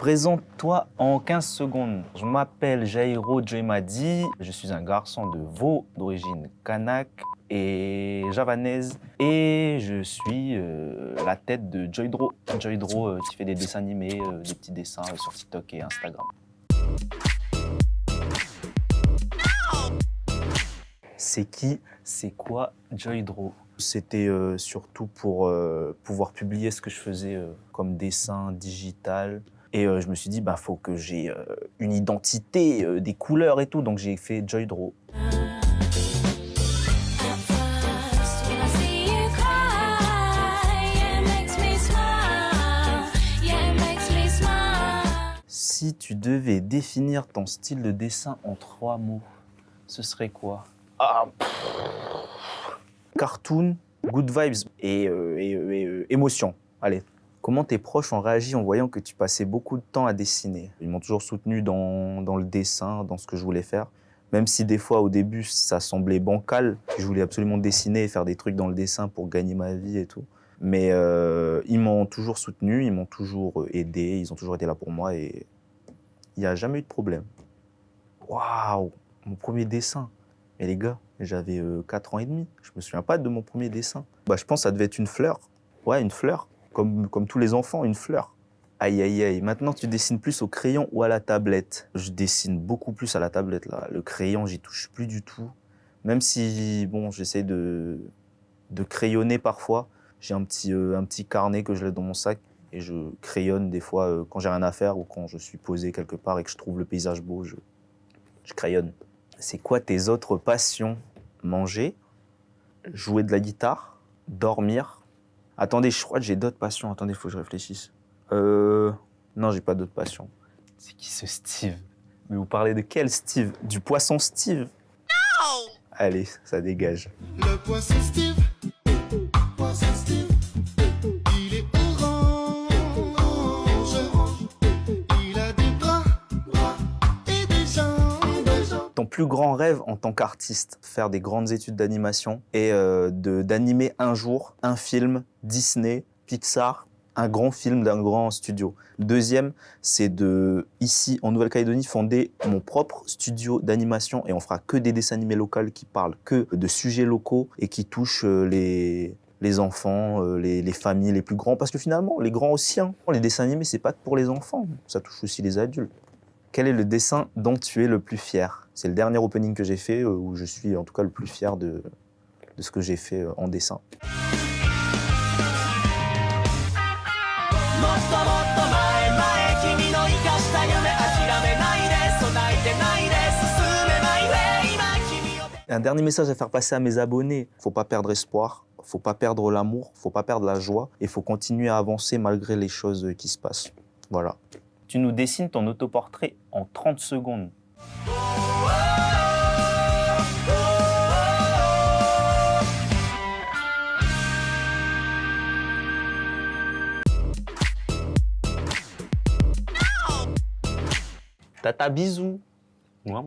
Présente-toi en 15 secondes. Je m'appelle Jairo Joymadi. Je suis un garçon de Vaud, d'origine kanak et javanaise. Et je suis la tête de Joydro. Joydro qui fait des dessins animés, des petits dessins sur TikTok et Instagram. C'est qui, c'est quoi Joydro? C'était surtout pour pouvoir publier ce que je faisais comme dessin digital. Et je me suis dit, bah, faut que j'ai une identité, des couleurs et tout. Donc j'ai fait Joydro. Si tu devais définir ton style de dessin en 3 mots, ce serait quoi? Cartoon, good vibes et émotion. Allez. Comment tes proches ont réagi en voyant que tu passais beaucoup de temps à dessiner? Ils m'ont toujours soutenu dans le dessin, dans ce que je voulais faire. Même si des fois, au début, ça semblait bancal. Je voulais absolument dessiner et faire des trucs dans le dessin pour gagner ma vie et tout. Mais ils m'ont toujours soutenu, ils m'ont toujours aidé, ils ont toujours été là pour moi et il n'y a jamais eu de problème. Waouh, mon premier dessin. Mais les gars, j'avais 4 ans et demi. Je me souviens pas de mon premier dessin. Bah, je pense que ça devait être une fleur. Ouais, une fleur. Comme tous les enfants, une fleur. Aïe, aïe, aïe. Maintenant, tu dessines plus au crayon ou à la tablette? Je dessine beaucoup plus à la tablette, là. Le crayon, j'y touche plus du tout. Même si, bon, j'essaie de crayonner parfois. J'ai un petit carnet que je laisse dans mon sac et je crayonne des fois quand j'ai rien à faire ou quand je suis posé quelque part et que je trouve le paysage beau, je crayonne. C'est quoi tes autres passions? Manger, jouer de la guitare, dormir. Attendez, je crois que j'ai d'autres passions. Attendez, il faut que je réfléchisse. Non, j'ai pas d'autres passions. C'est qui ce Steve? Mais vous parlez de quel Steve? Du poisson Steve? Non! Allez, ça dégage. Le poisson Steve, il est orange, il a des bras et des jambes. Ton plus grand rêve en tant qu'artiste, faire des grandes études d'animation et d'animer un jour un film Disney, Pixar, un grand film d'un grand studio. Le deuxième, c'est de, ici en Nouvelle-Calédonie, fonder mon propre studio d'animation et on fera que des dessins animés locaux qui parlent que de sujets locaux et qui touchent les enfants, les familles, les plus grands. Parce que finalement, les grands aussi, hein. Les dessins animés, c'est pas que pour les enfants, ça touche aussi les adultes. Quel est le dessin dont tu es le plus fier? C'est le dernier opening que j'ai fait, où je suis en tout cas le plus fier de ce que j'ai fait en dessin. Un dernier message à faire passer à mes abonnés. Faut pas perdre espoir, faut pas perdre l'amour, faut pas perdre la joie et faut continuer à avancer malgré les choses qui se passent. Voilà. Tu nous dessines ton autoportrait en 30 secondes. Tata bisous. Moi.